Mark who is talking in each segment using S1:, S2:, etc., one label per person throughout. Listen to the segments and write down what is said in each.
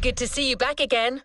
S1: Good to see you back again.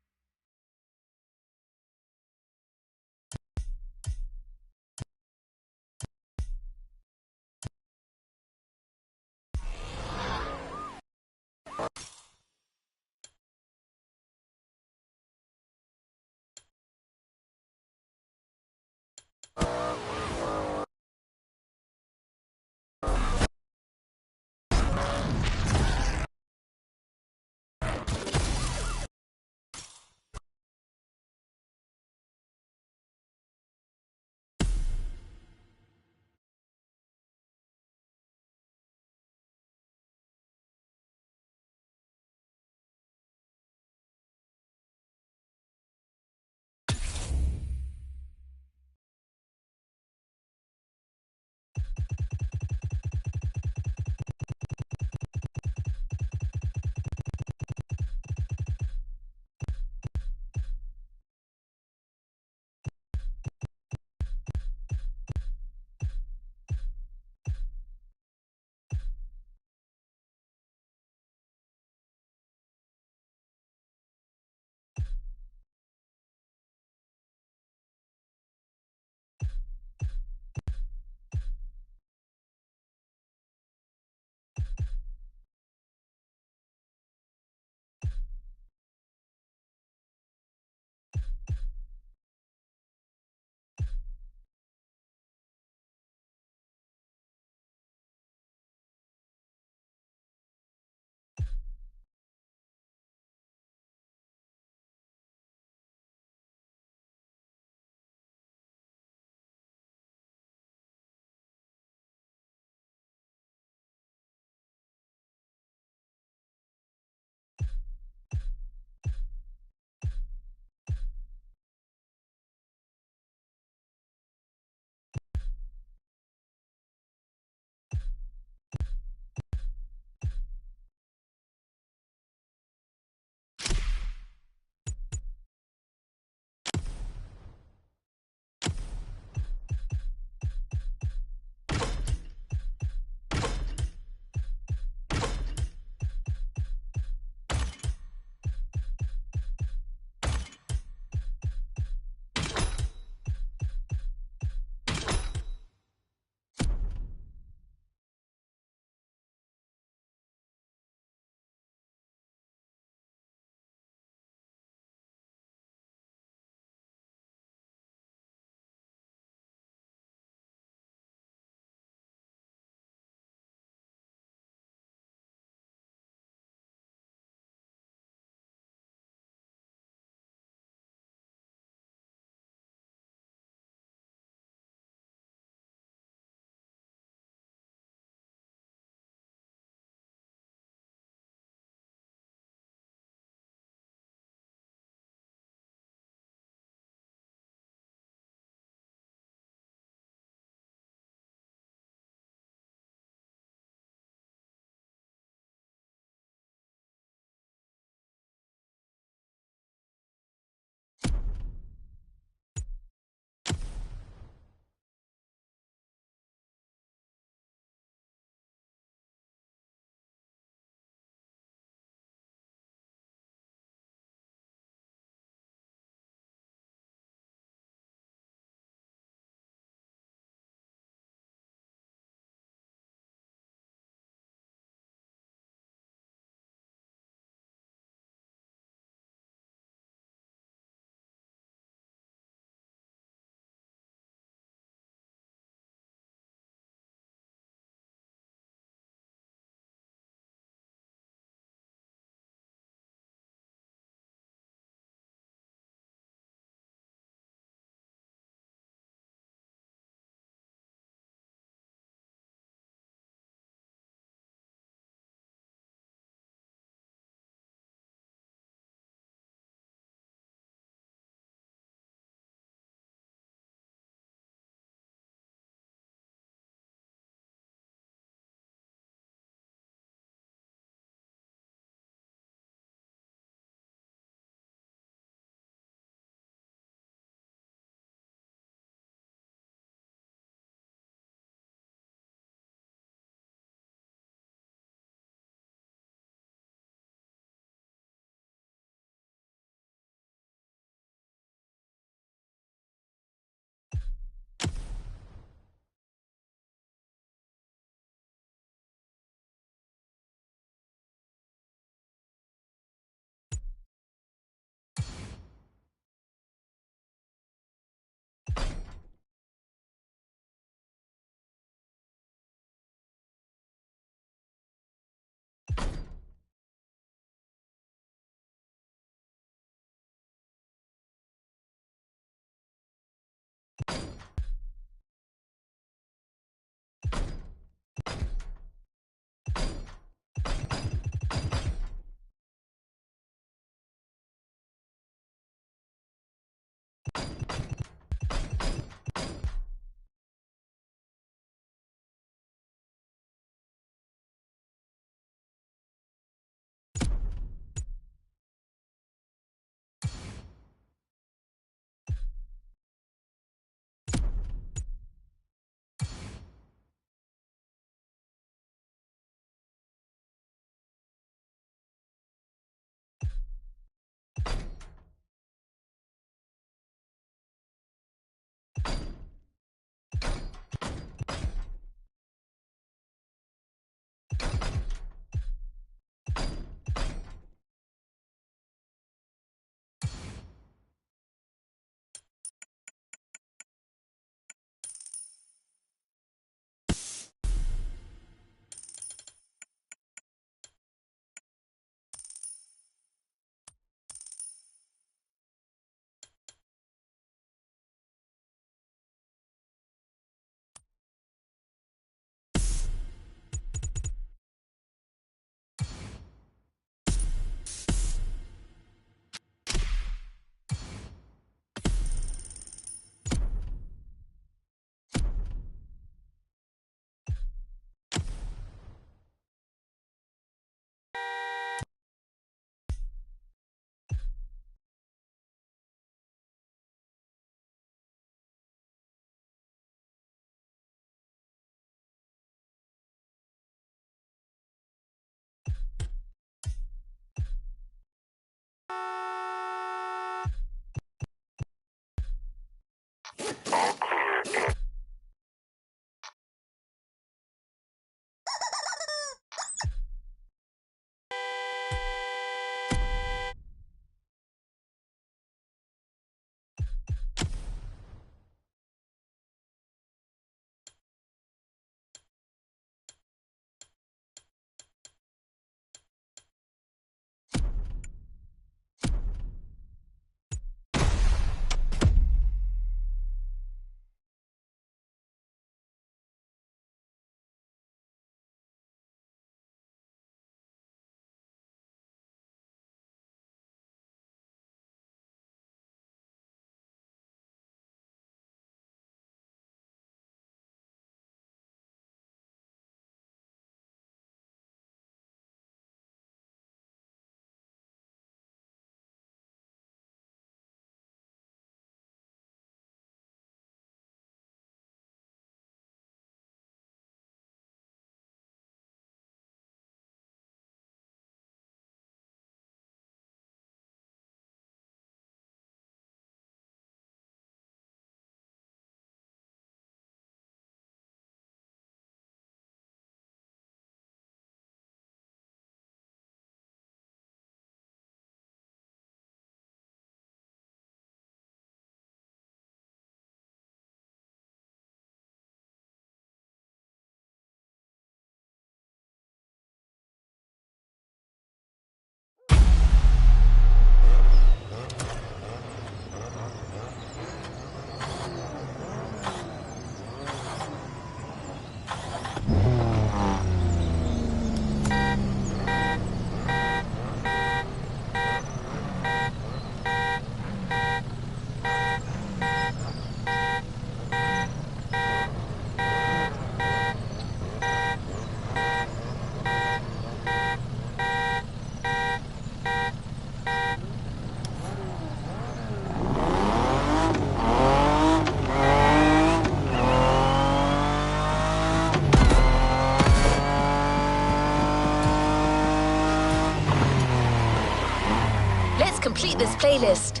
S1: complete this playlist.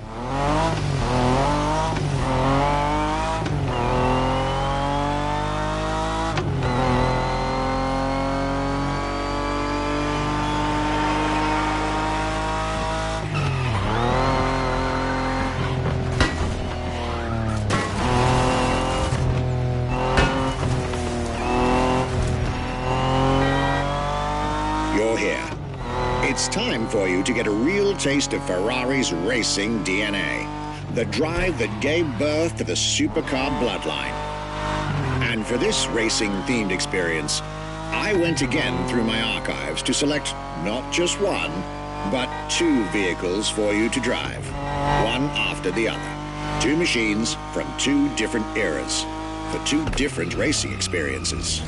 S2: You're here. It's time for you to get a real taste of Ferrari's racing DNA. The drive that gave birth to the supercar bloodline. And for this racing-themed experience, I went again through my archives to select not just one, but two vehicles for you to drive, one after the other. Two machines from two different eras, for two different racing experiences.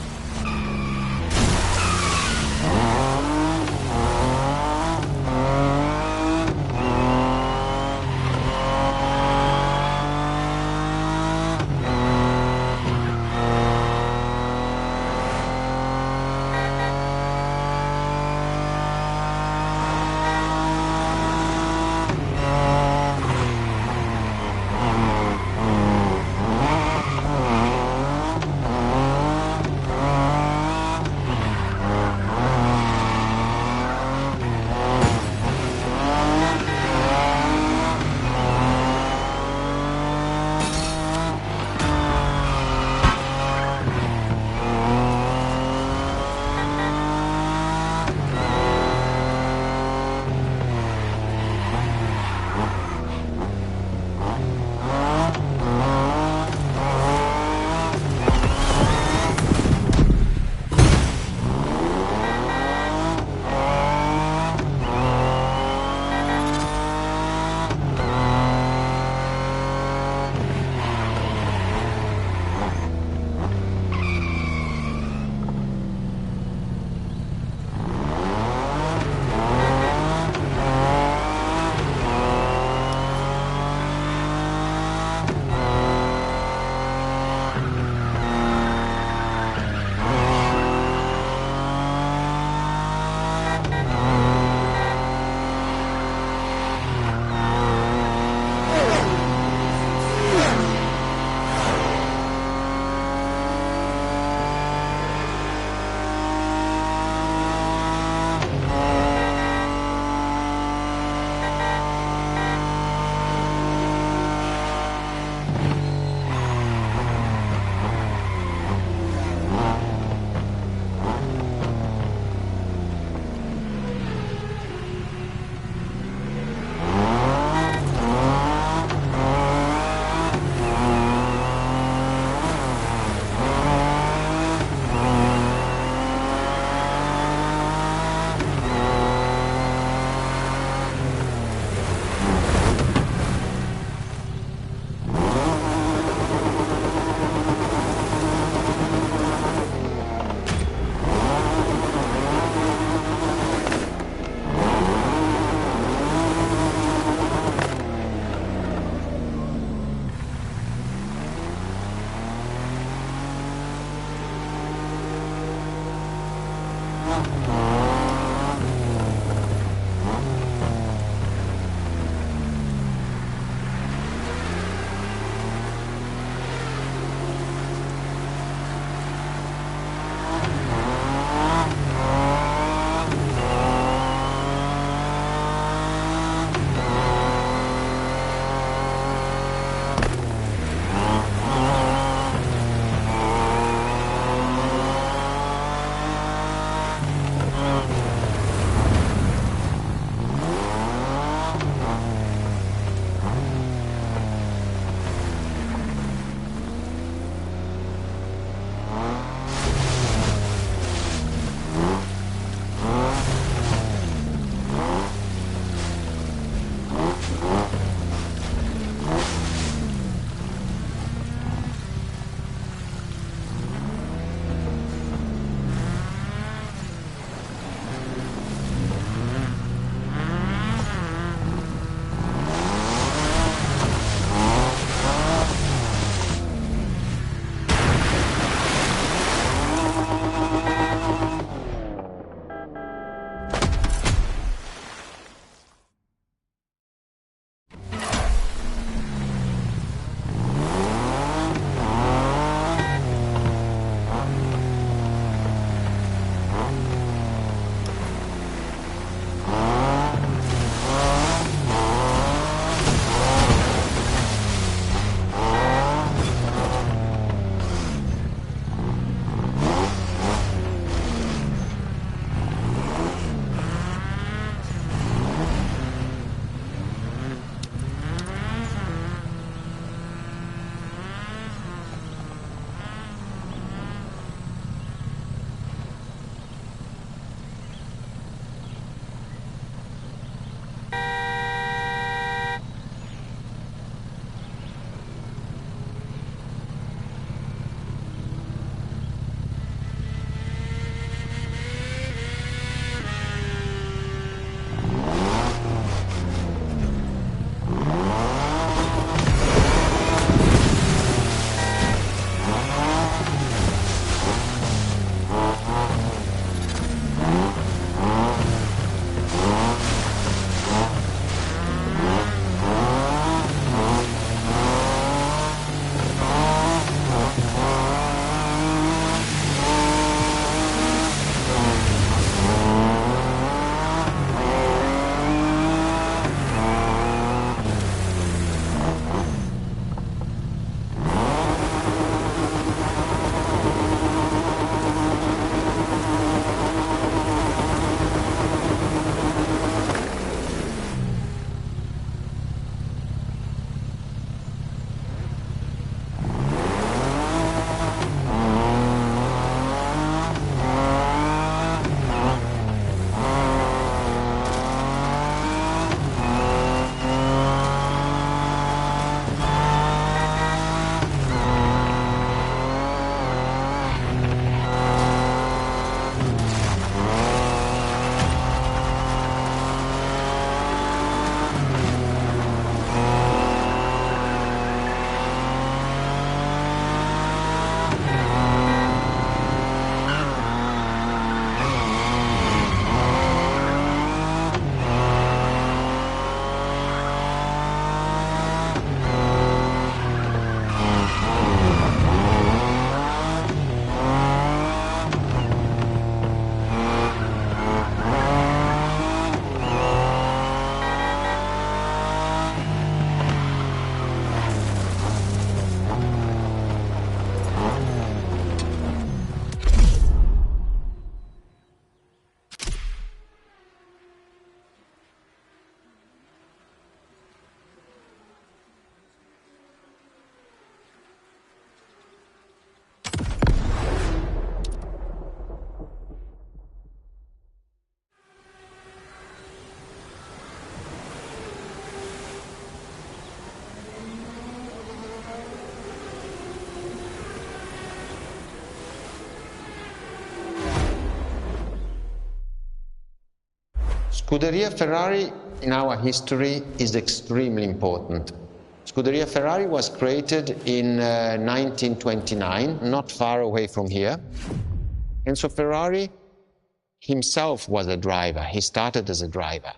S1: Scuderia Ferrari in our history is extremely important. Scuderia Ferrari was created in 1929, not far away from here. Enzo Ferrari himself was a driver. He started as a driver.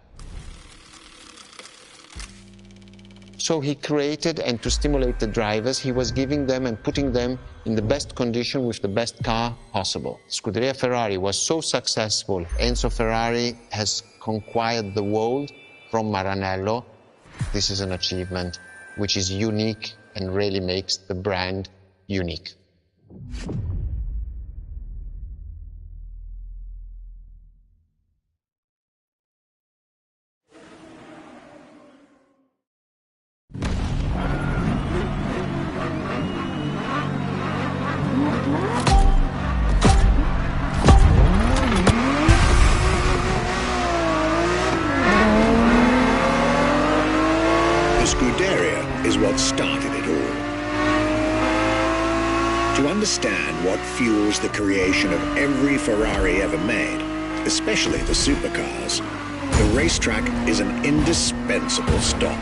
S1: So he created, and to stimulate the drivers, he was giving them and putting them in the best condition with the best car possible. Scuderia Ferrari was so successful. Enzo Ferrari has conquered the world from Maranello. This is an achievement which is unique and really makes the brand unique.
S2: Is what started it all. To understand what fuels the creation of every Ferrari ever made, especially the supercars, the racetrack is an indispensable stop.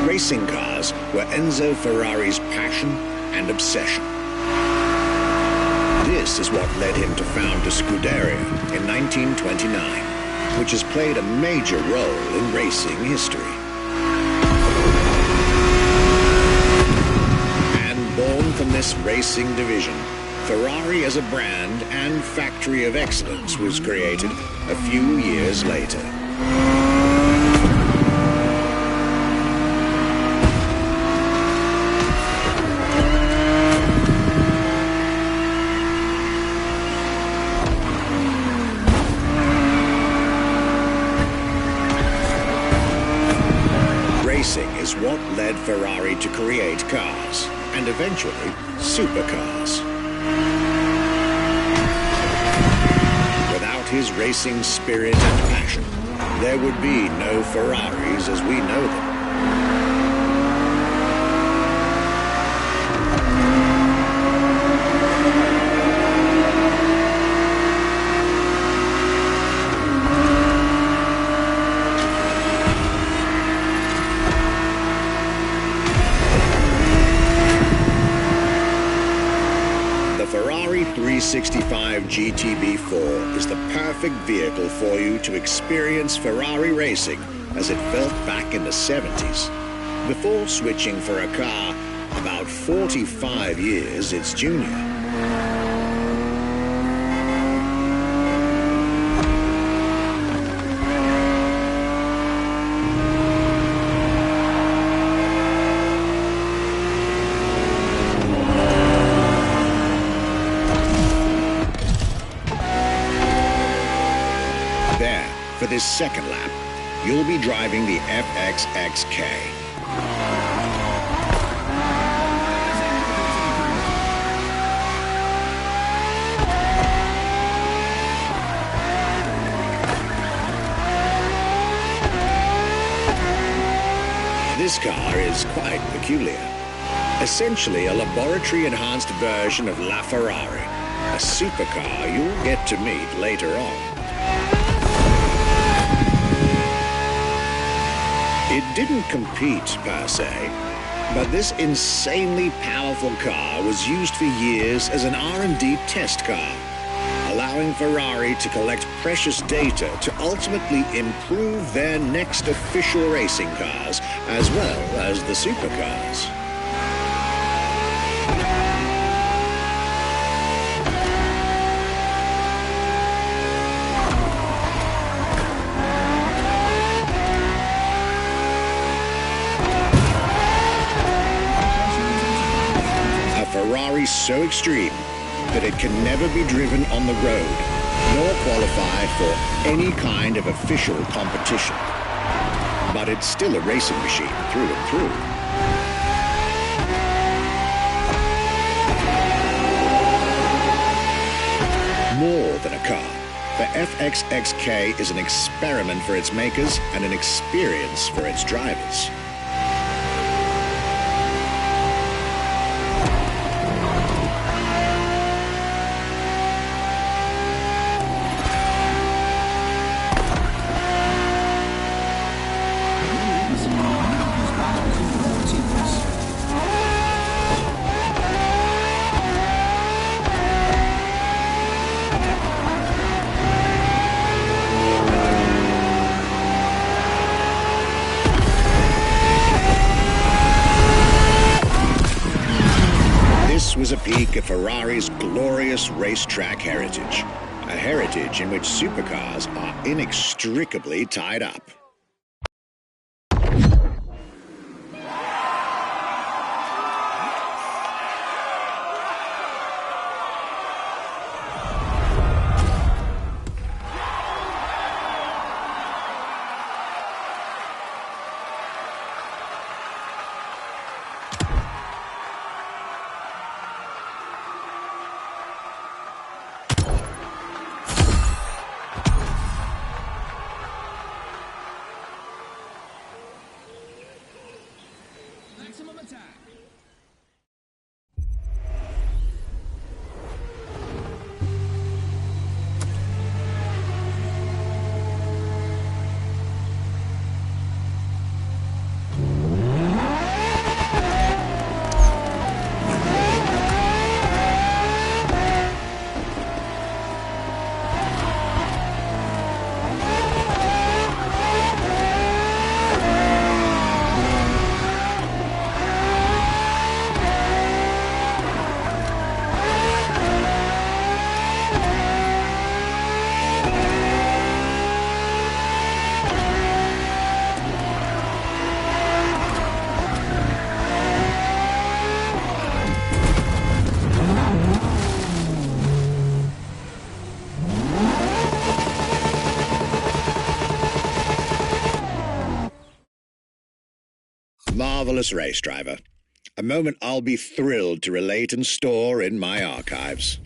S2: Racing cars were Enzo Ferrari's passion and obsession. This is what led him to found a Scuderia in 1929, which has played a major role in racing history. And born from this racing division, Ferrari as a brand and factory of excellence was created a few years later. Racing is what led Ferrari to create cars, and eventually supercars. Without his racing spirit and passion, there would be no Ferraris as we know them. Ferrari 365 GTB4 is the perfect vehicle for you to experience Ferrari racing as it felt back in the 70s, before switching for a car about 45 years its junior. There, for this second lap, you'll be driving the FXXK. This car is quite peculiar. Essentially a laboratory-enhanced version of La Ferrari, a supercar you'll get to meet later on. It didn't compete per se, but this insanely powerful car was used for years as an R&D test car, allowing Ferrari to collect precious data to ultimately improve their next official racing cars, as well as the supercars. Ferrari so extreme that it can never be driven on the road, nor qualify for any kind of official competition. But it's still a racing machine through and through. More than a car, The FXXK is an experiment for its makers and an experience for its drivers. This was a peek at Ferrari's glorious racetrack heritage, a heritage in which supercars are inextricably tied up.
S3: Maximum attack.
S2: Marvelous race driver. A moment I'll be thrilled to relate and store in my archives.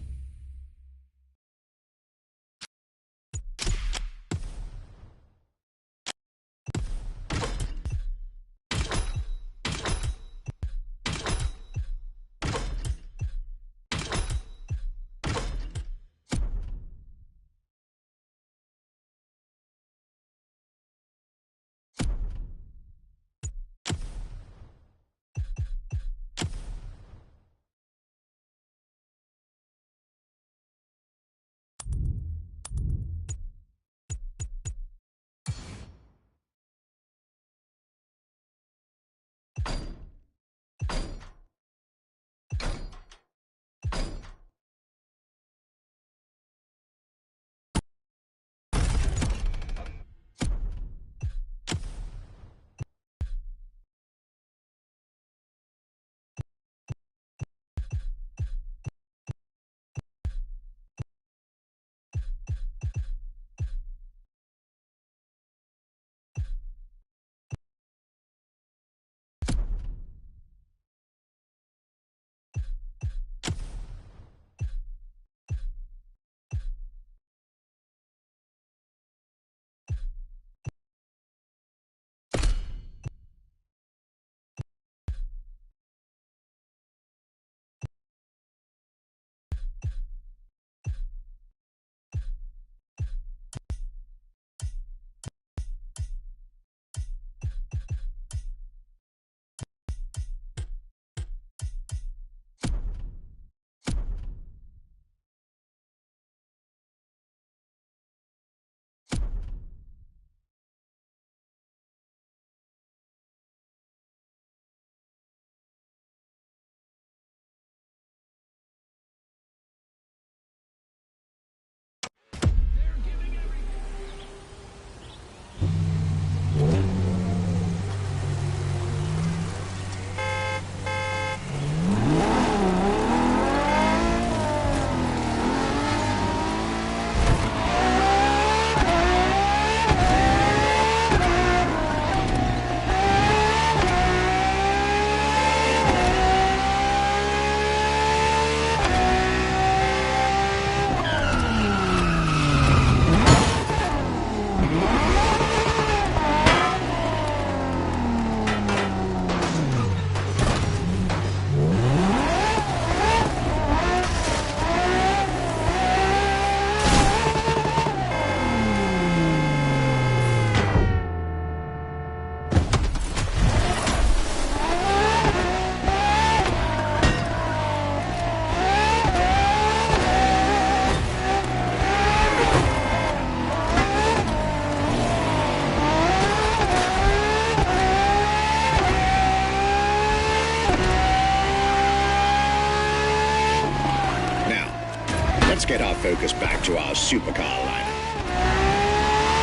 S2: focus back to our supercar lineup.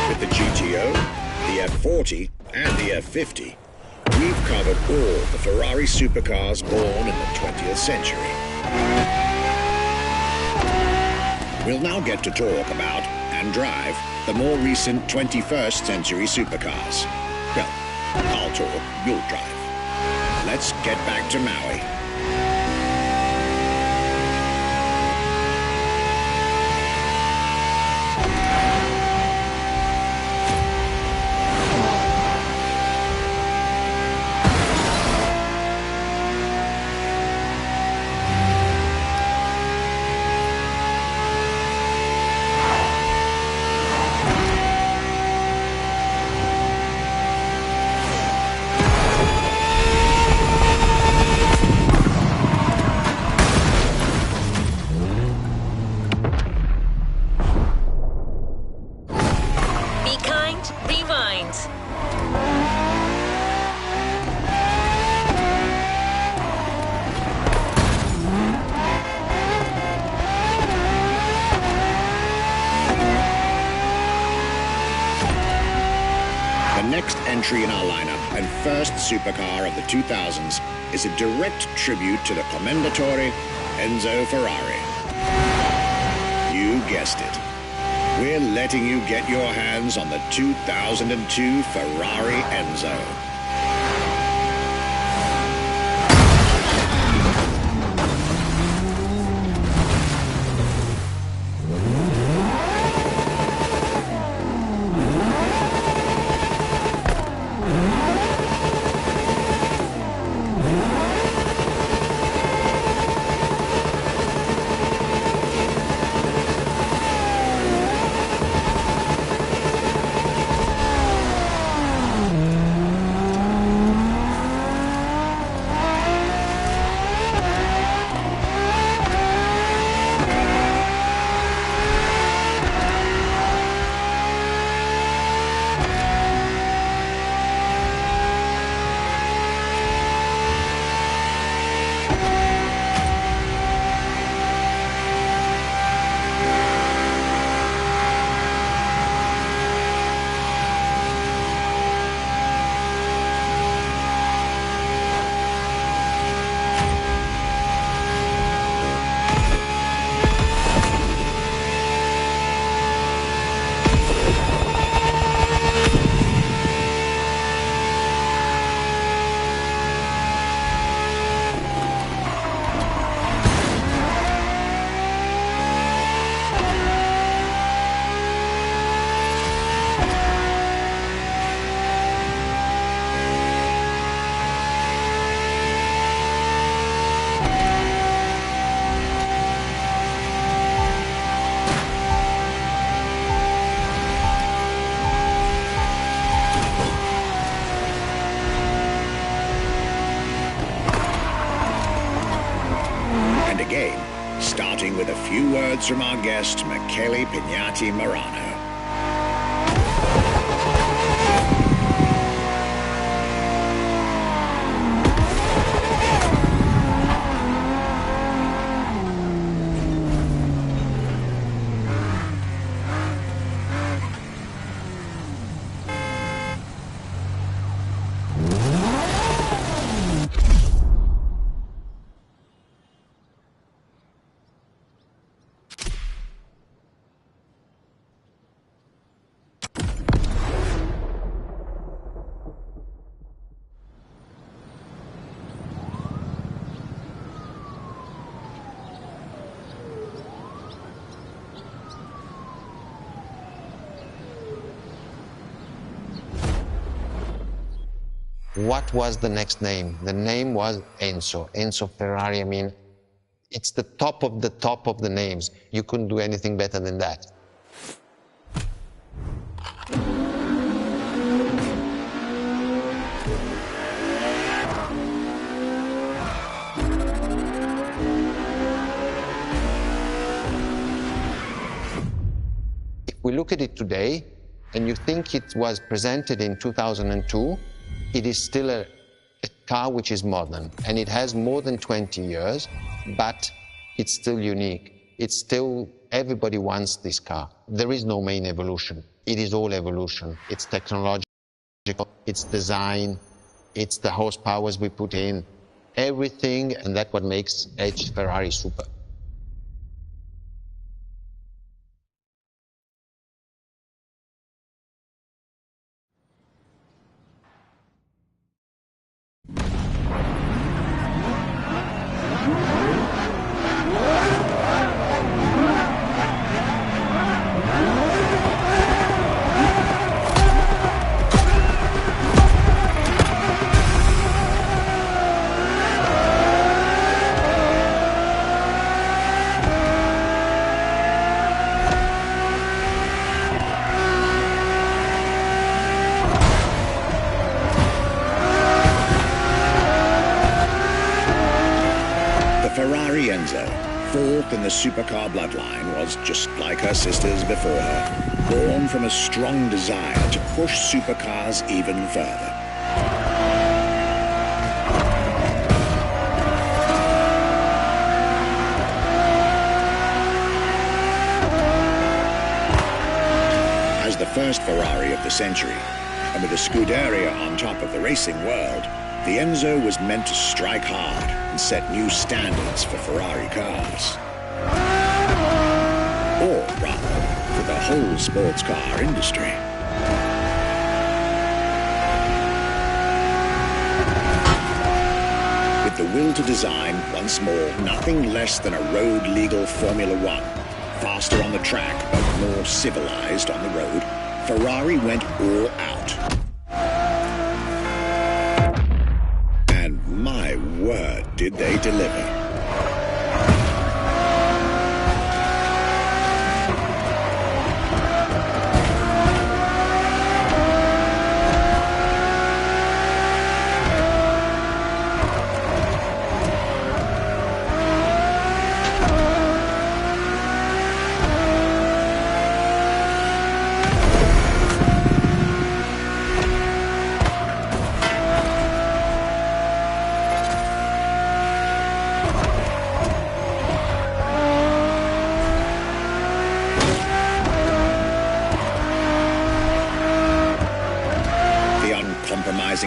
S2: With the GTO, the F40, and the F50, we've covered all the Ferrari supercars born in the 20th century. We'll now get to talk about and drive the more recent 21st century supercars. Well, I'll talk, you'll drive. Let's get back to Maui. Entry in our lineup and first supercar of the 2000s is a direct tribute to the Commendatore Enzo Ferrari. You guessed it. We're letting you get your hands on the 2002 Ferrari Enzo. Starting with a few words from our guest, Michele Pignati Marano.
S1: What was the next name? The name was Enzo. Enzo Ferrari, I mean, it's the top of the names. You couldn't do anything better than that. If we look at it today, and you think it was presented in 2002, it is still a car which is modern, and it has more than 20 years, but it's still unique. It's still Everybody wants this car. There is no main evolution. It is all evolution. It's technological, it's design, it's the horsepowers we put in, everything, and that's what makes each Ferrari super.
S2: Fourth in the supercar bloodline, was just like her sisters before her, born from a strong desire to push supercars even further. As the first Ferrari of the century, and with a Scuderia on top of the racing world, the Enzo was meant to strike hard and set new standards for Ferrari cars. Or rather, for the whole sports car industry. With the will to design, once more, nothing less than a road-legal Formula One, faster on the track but more civilized on the road, Ferrari went all out. My word, did they deliver.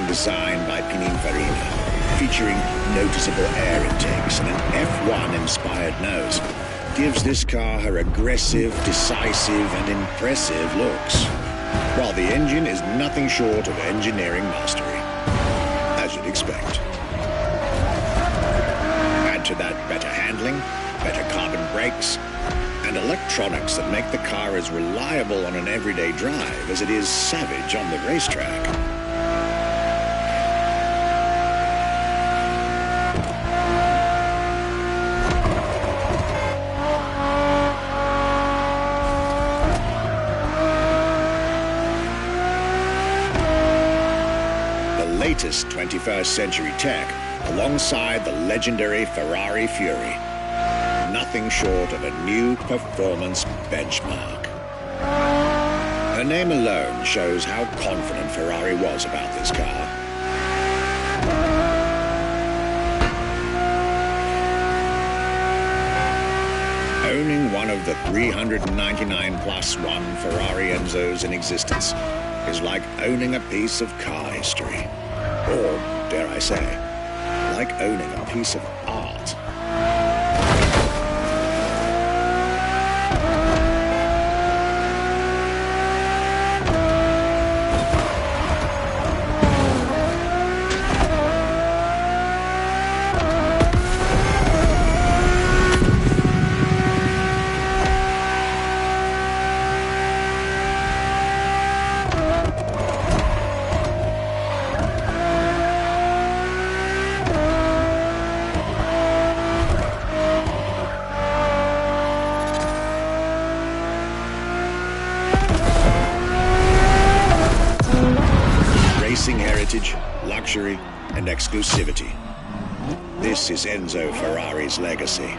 S2: Design by Pininfarina, featuring noticeable air intakes and an F1-inspired nose, gives this car her aggressive, decisive, and impressive looks, while the engine is nothing short of engineering mastery, as you'd expect. Add to that better handling, better carbon brakes, and electronics that make the car as reliable on an everyday drive as it is savage on the racetrack. Latest 21st century tech alongside the legendary Ferrari Fury. Nothing short of a new performance benchmark. Her name alone shows how confident Ferrari was about this car. Owning one of the 399 plus one Ferrari Enzos in existence is like owning a piece of car history. Or, dare I say, like owning a piece of art. Heritage, luxury, and exclusivity. This is Enzo Ferrari's legacy.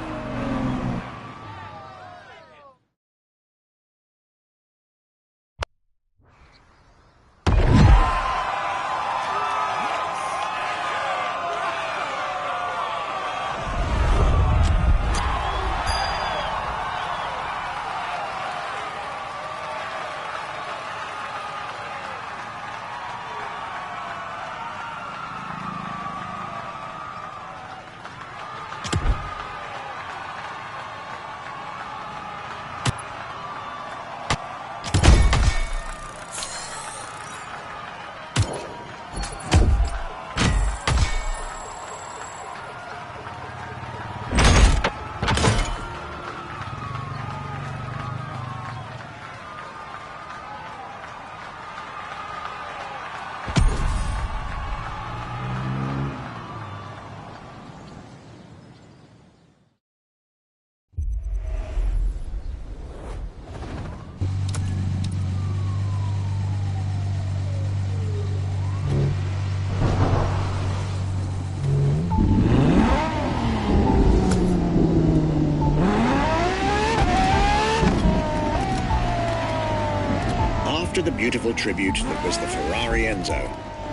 S2: After the beautiful tribute that was the Ferrari Enzo,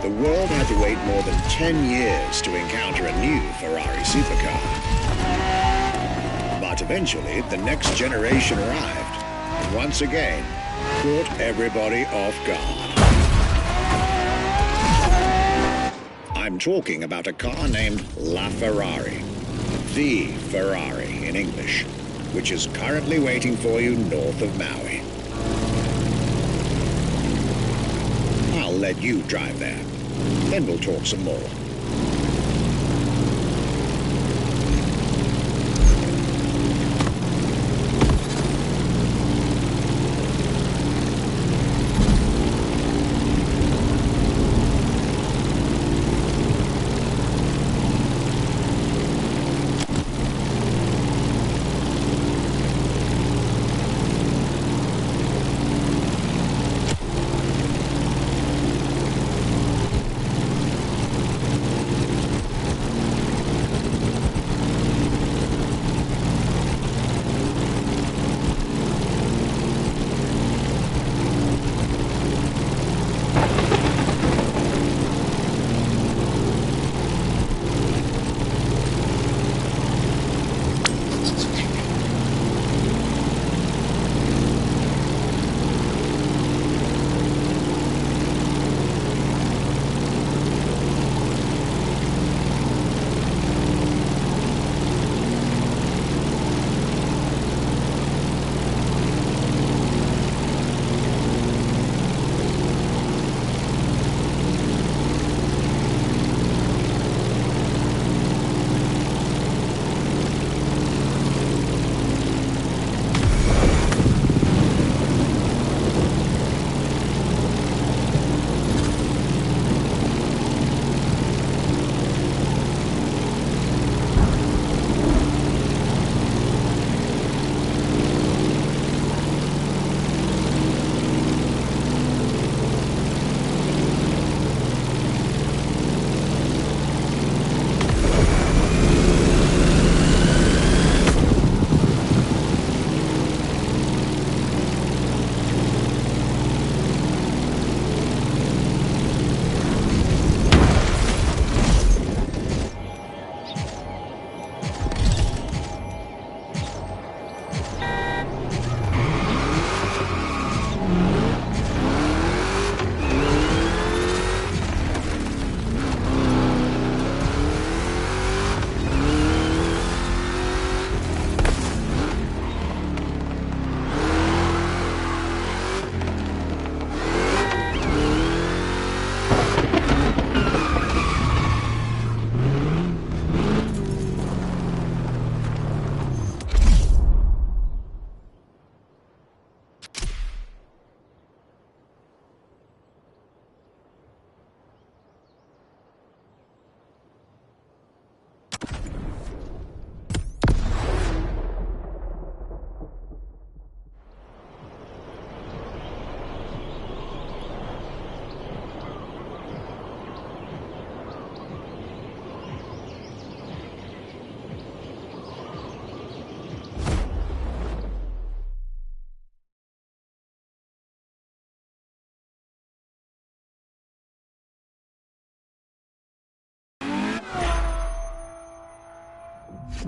S2: the world had to wait more than 10 years to encounter a new Ferrari supercar. But eventually, the next generation arrived, and once again, caught everybody off guard. I'm talking about a car named La Ferrari, the Ferrari in English, which is currently waiting for you north of Maui. I'll let you drive there, then we'll talk some more.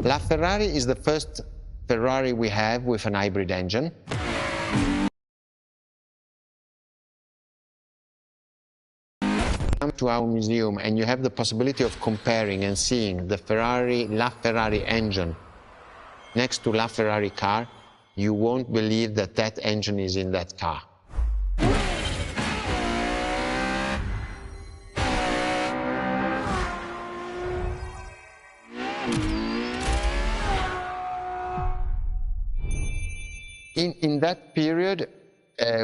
S1: La Ferrari is the first Ferrari we have with an hybrid engine. Come to our museum and you have the possibility of comparing and seeing the La Ferrari engine next to La Ferrari car, you won't believe that that engine is in that car. In that period,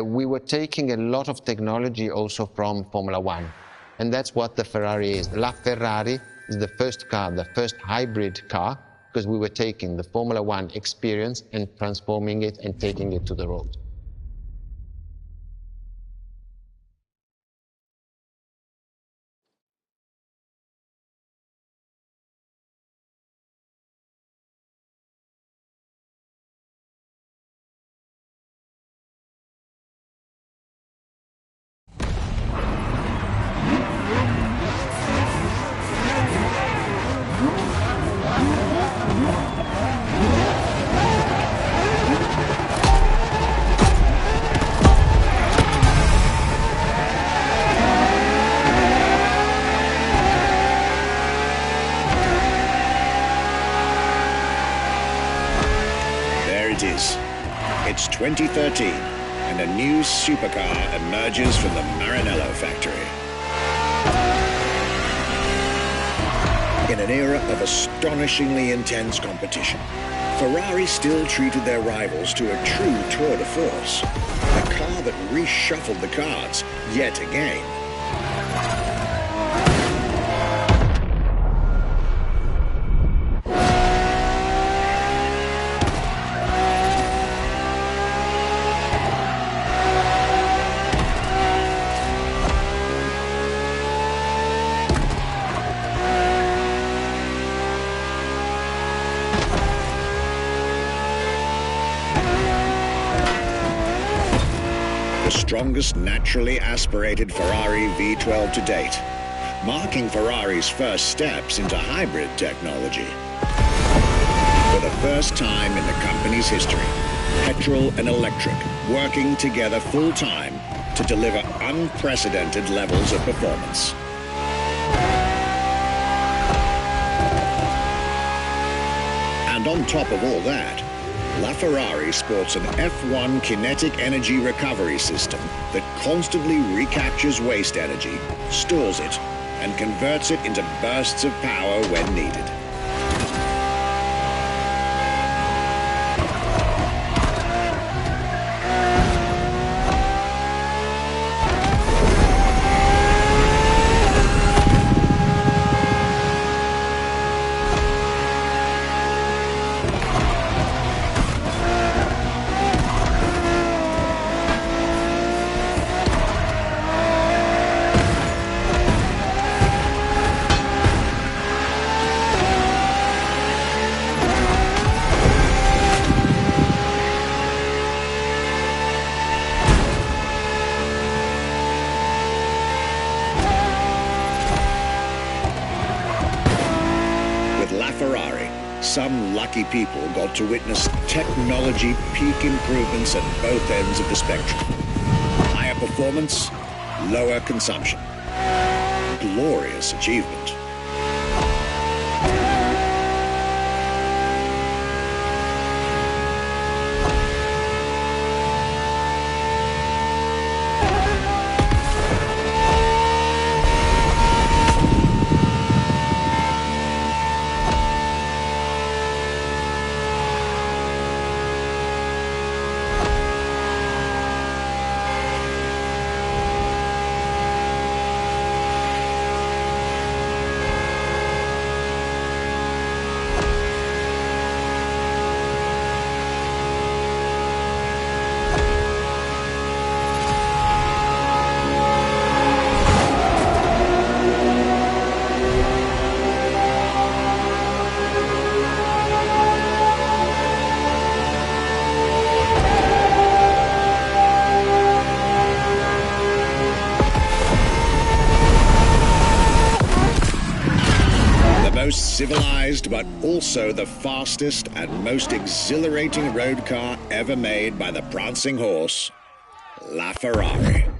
S1: we were taking a lot of technology also from Formula One. And that's what the Ferrari is. La Ferrari is the first car, the first hybrid car, because we were taking the Formula One experience and transforming it and taking it to the road.
S2: 2013, and a new supercar emerges from the Maranello factory. In an era of astonishingly intense competition, Ferrari still treated their rivals to a true tour de force, a car that reshuffled the cards yet again. The strongest naturally aspirated Ferrari V12 to date, marking Ferrari's first steps into hybrid technology. For the first time in the company's history, petrol and electric working together full-time to deliver unprecedented levels of performance. And on top of all that, LaFerrari sports an F1 kinetic energy recovery system that constantly recaptures waste energy, stores it, and converts it into bursts of power when needed. Ferrari, some lucky people got to witness technology peak improvements at both ends of the spectrum. Higher performance, lower consumption. Glorious achievement. Most civilized, but also the fastest and most exhilarating road car ever made by the prancing horse, LaFerrari.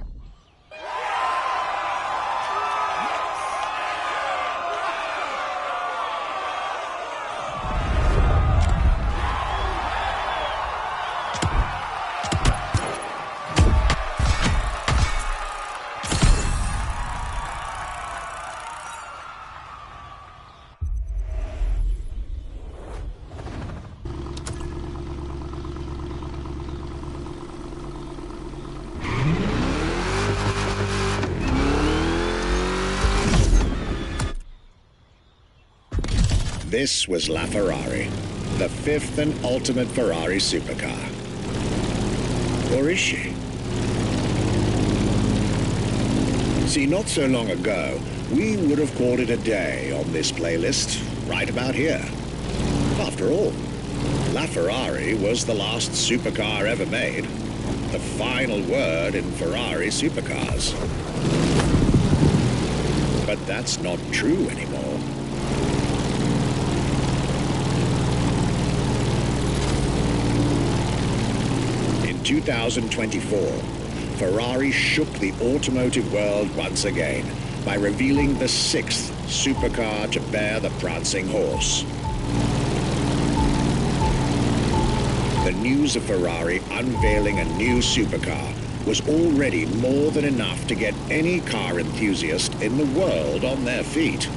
S2: This was LaFerrari, the fifth and ultimate Ferrari supercar. Or is she? See, not so long ago, we would have called it a day on this playlist, right about here. After all, LaFerrari was the last supercar ever made, the final word in Ferrari supercars. But that's not true anymore. In 2024, Ferrari shook the automotive world once again by revealing the sixth supercar to bear the prancing horse. the news of Ferrari unveiling a new supercar was already more than enough to get any car enthusiast in the world on their feet.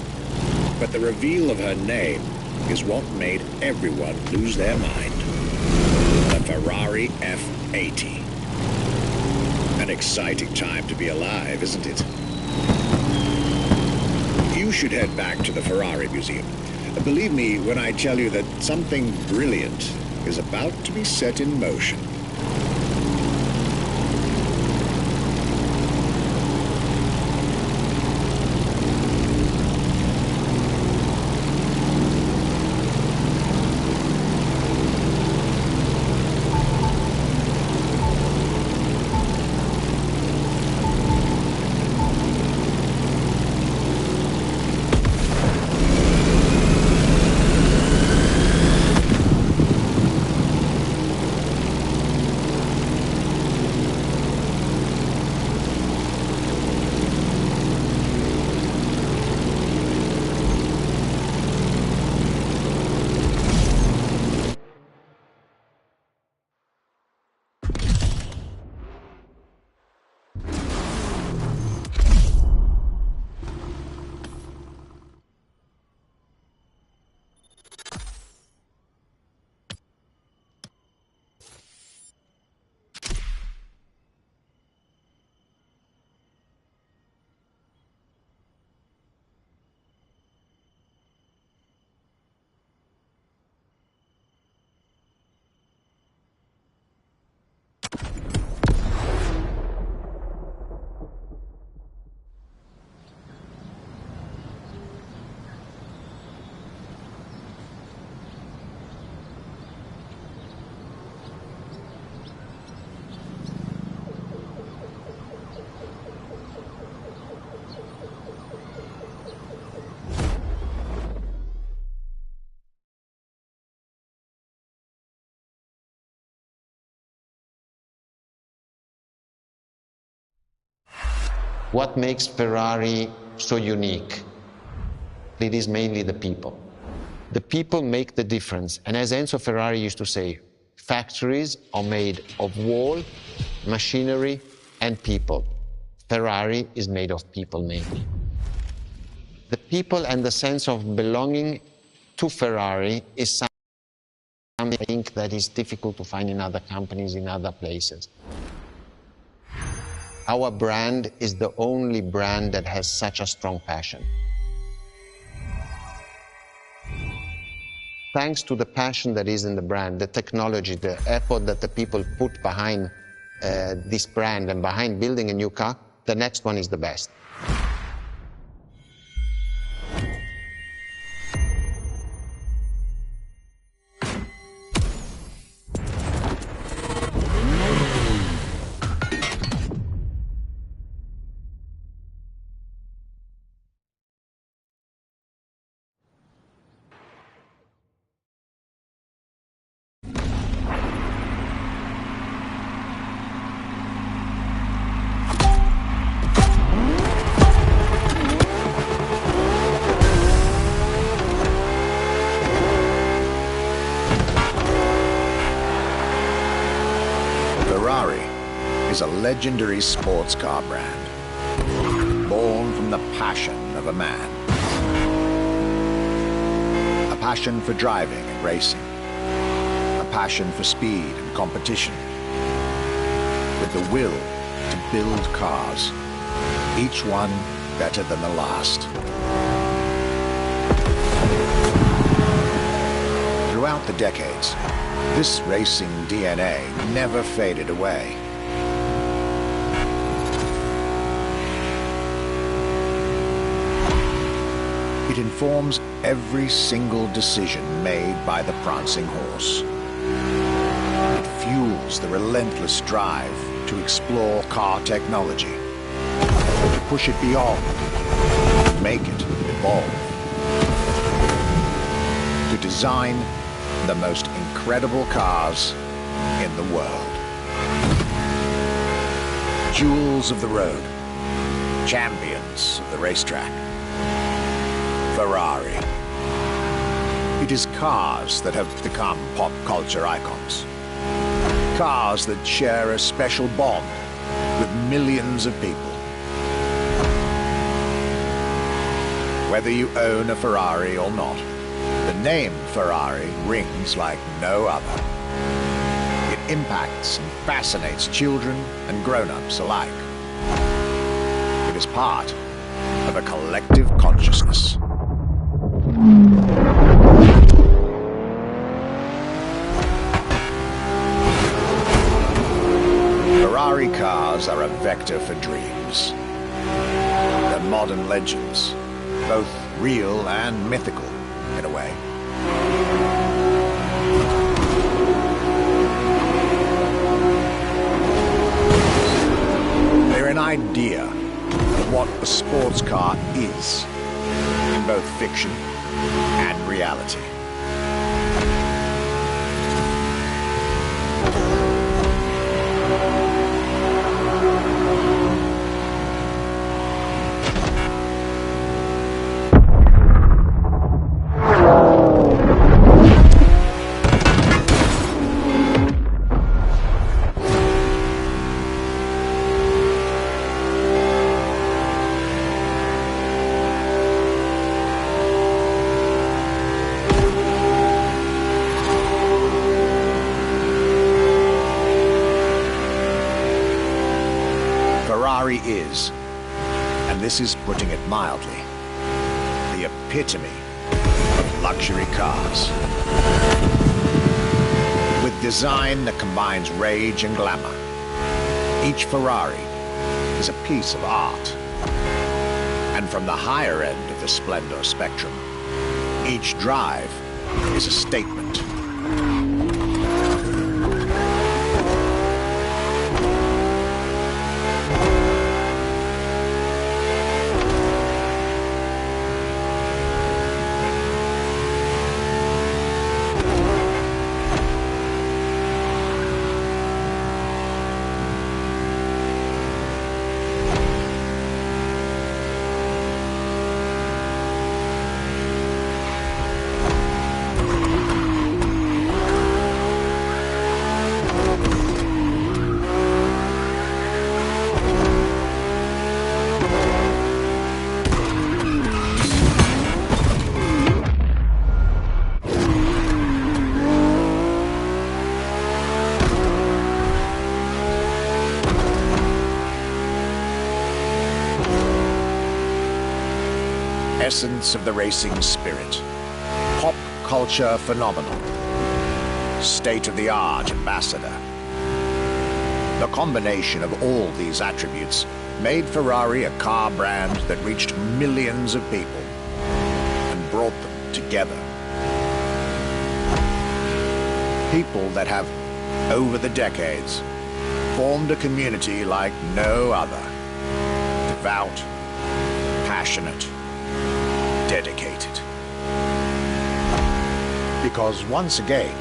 S2: But the reveal of her name is what made everyone lose their mind. The Ferrari F80. An exciting time to be alive, isn't it? You should head back to the Ferrari Museum. Believe me when I tell you that something brilliant is about to be set in motion.
S1: What makes Ferrari so unique? It is mainly the people. The people make the difference. And as Enzo Ferrari used to say, factories are made of wall, machinery, and people. Ferrari is made of people mainly. The people and the sense of belonging to Ferrari is something I think that is difficult to find in other companies, in other places. Our brand is the only brand that has such a strong passion. Thanks to the passion that is in the brand, the technology, the effort that the people put behind this brand and behind building a new car, the next one is the best.
S2: Ferrari is a legendary sports car brand, born from the passion of a man. A passion for driving and racing, a passion for speed and competition, with the will to build cars, each one better than the last. Throughout the decades, this racing DNA never faded away. It informs every single decision made by the prancing horse. It fuels the relentless drive to explore car technology, to push it beyond, make it evolve, to design the most incredible cars in the world. Jewels of the road, champions of the racetrack. Ferrari. It is cars that have become pop culture icons. Cars that share a special bond with millions of people. Whether you own a Ferrari or not, the name Ferrari rings like no other. It impacts and fascinates children and grown-ups alike. It is part of a collective consciousness. Ferrari cars are a vector for dreams. They're modern legends, both real and mythical, in a way. They're an idea of what a sports car is, in both fiction and reality. Ferrari is, and this is putting it mildly, the epitome of luxury cars. With design that combines rage and glamour, each Ferrari is a piece of art. And from the higher end of the splendor spectrum, each drive is a statement. Essence of the racing spirit, pop culture phenomenon, state-of-the-art ambassador. The combination of all these attributes made Ferrari a car brand that reached millions of people and brought them together. People that have, over the decades, formed a community like no other. Devout, passionate, dedicated. Because once again,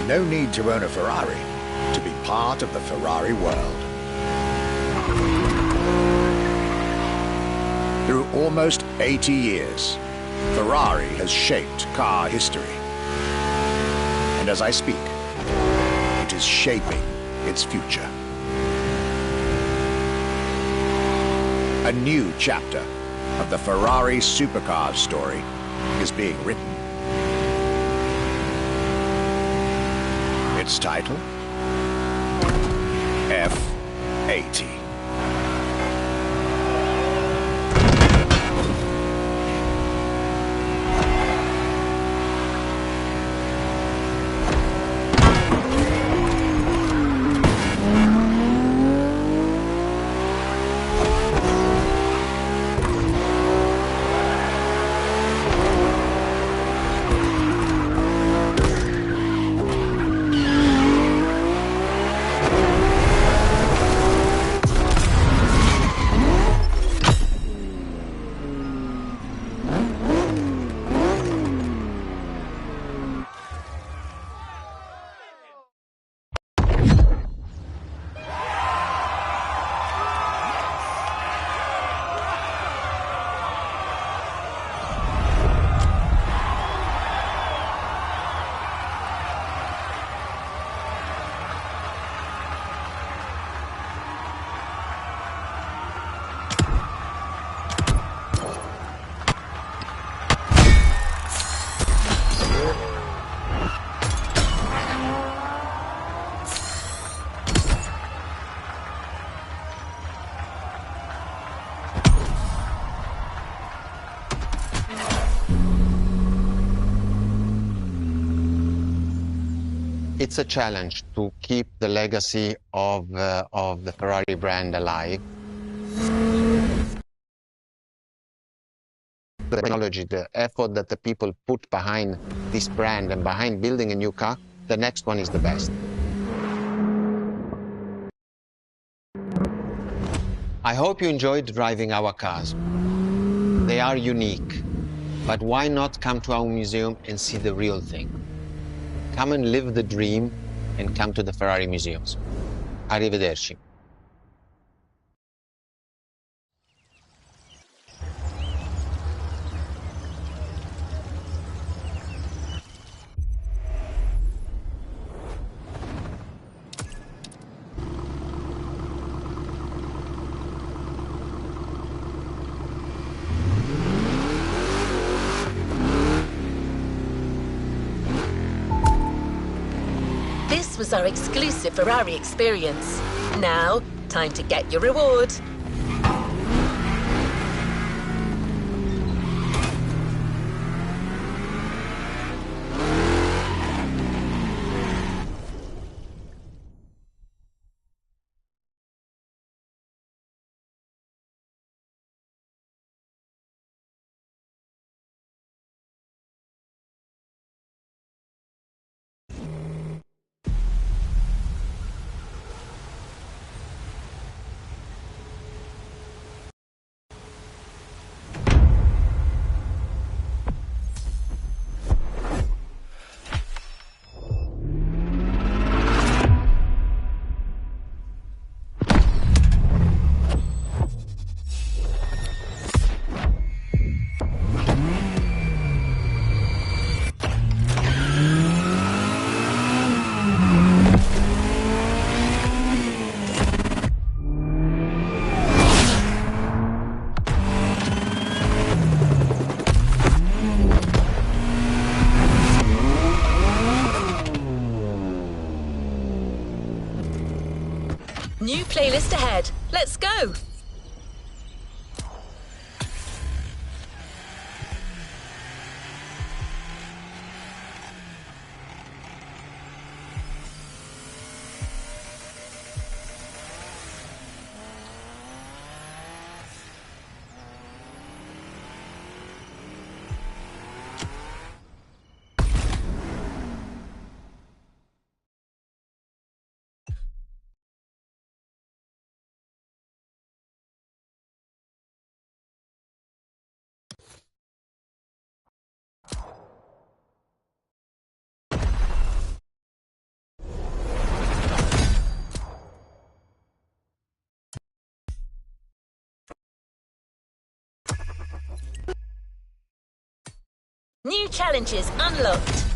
S2: no need to own a Ferrari to be part of the Ferrari world. Through almost 80 years, Ferrari has shaped car history. And as I speak, it is shaping its future. A new chapter of the Ferrari supercar story is being written. Its title? F80.
S1: it's a challenge to keep the legacy of the Ferrari brand alive. The technology, the effort that the people put behind this brand and behind building a new car, the next one is the best. I hope you enjoyed driving our cars. They are unique, but why not come to our museum and see the real thing? Come and live the dream and come to the Ferrari museums. Arrivederci.
S3: This was our exclusive Ferrari experience. Now, time to get your reward. New playlist ahead. Let's go! New challenges unlocked.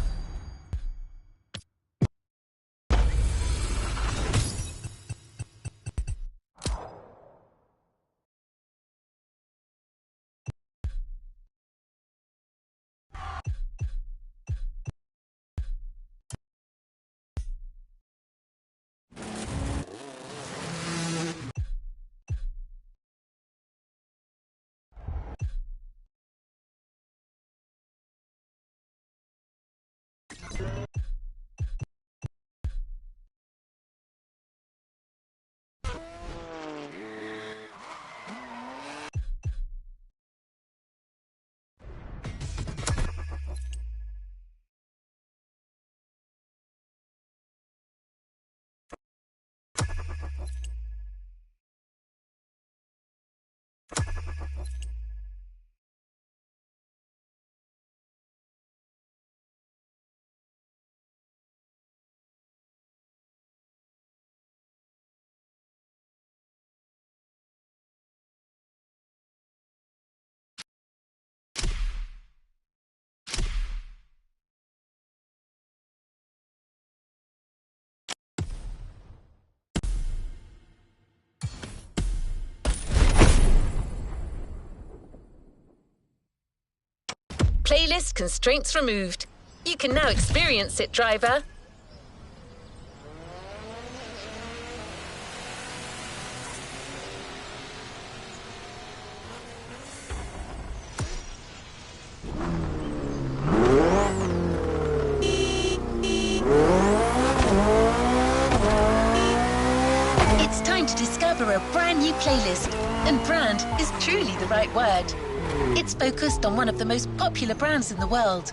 S3: Playlist constraints removed. You can now experience it, driver. new playlist, and brand is truly the right word. It's focused on one of the most popular brands in the world.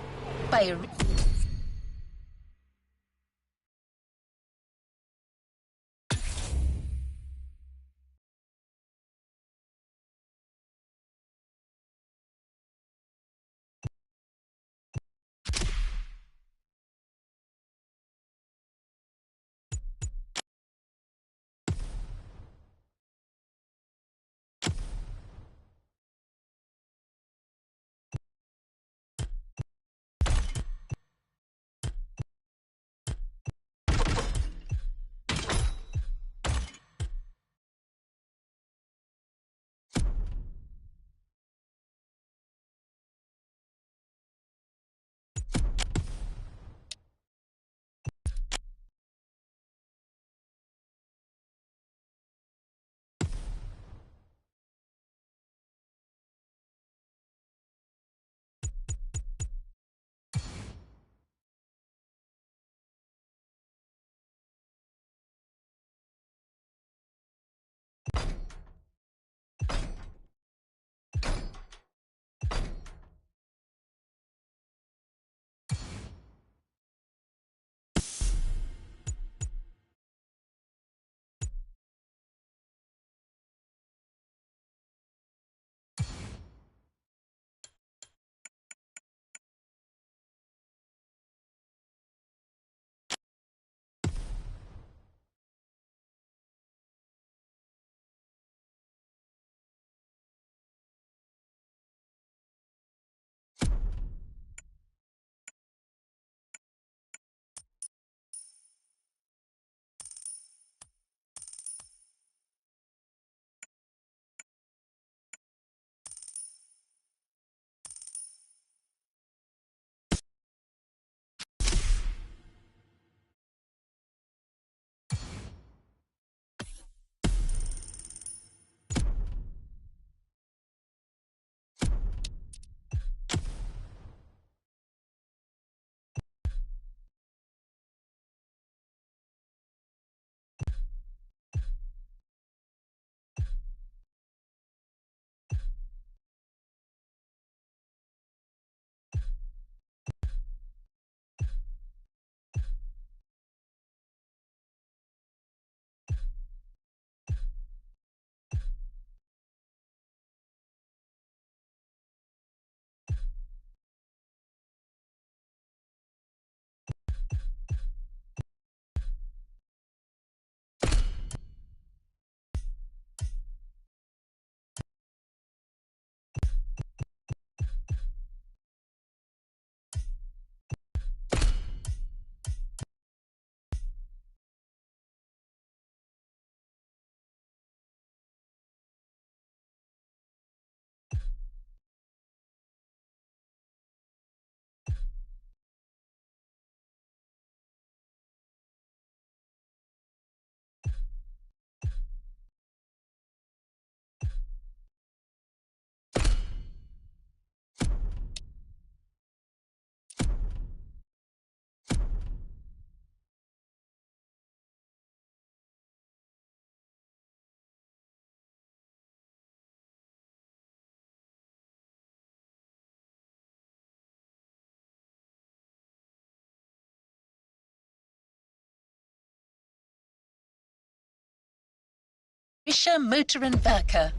S3: Bayerischer Motorenwerke.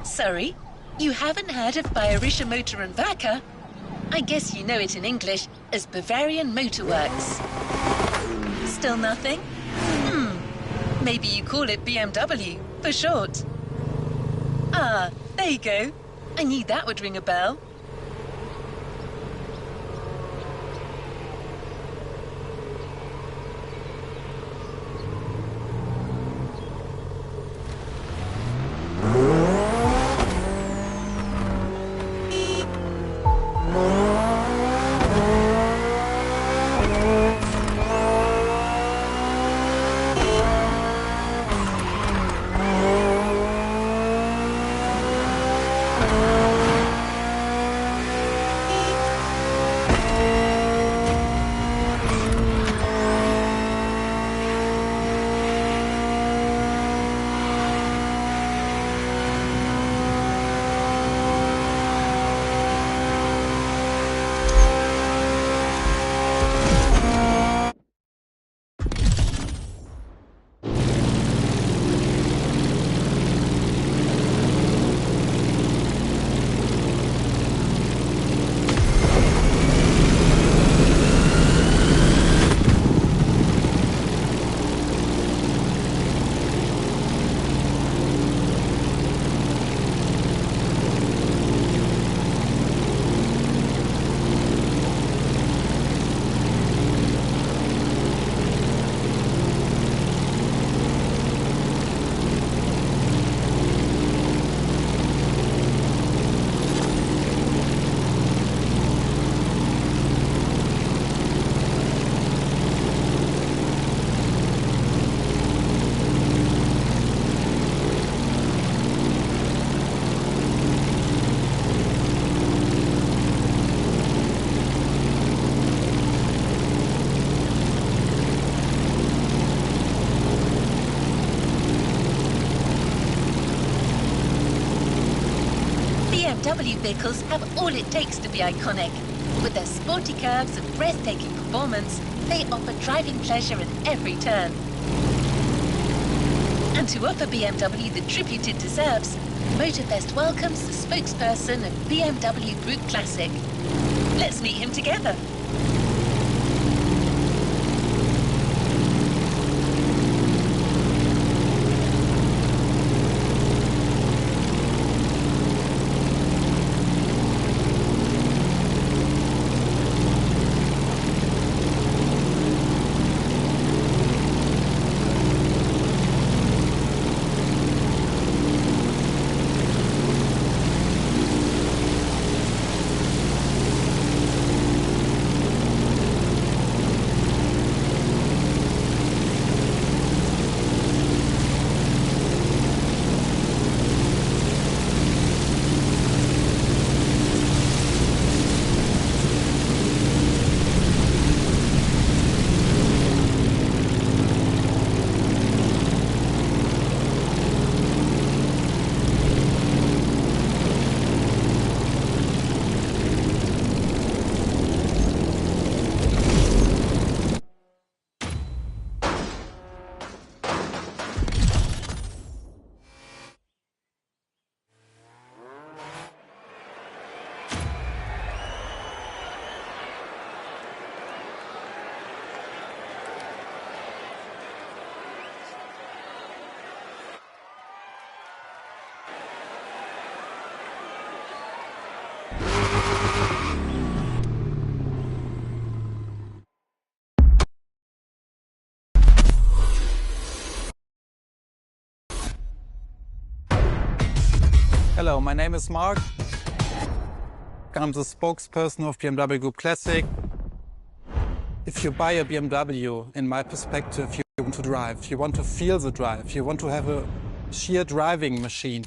S3: Sorry, you haven't heard of Bayerischer Motorenwerke? I guess you know it in English as Bavarian Motorworks. Still nothing? Maybe you call it BMW for short. Ah, there you go. I knew that would ring a bell. BMW vehicles have all it takes to be iconic. With their sporty curves and breathtaking performance, they offer driving pleasure at every turn. And to offer BMW the tribute it deserves, MOTORFEST welcomes the spokesperson of BMW Group Classic. Let's meet him together.
S4: Hello, my name is Mark. I'm the spokesperson of BMW Group Classic. If you buy a BMW, in my perspective, you want to drive, you want to feel the drive, you want to have a sheer driving machine.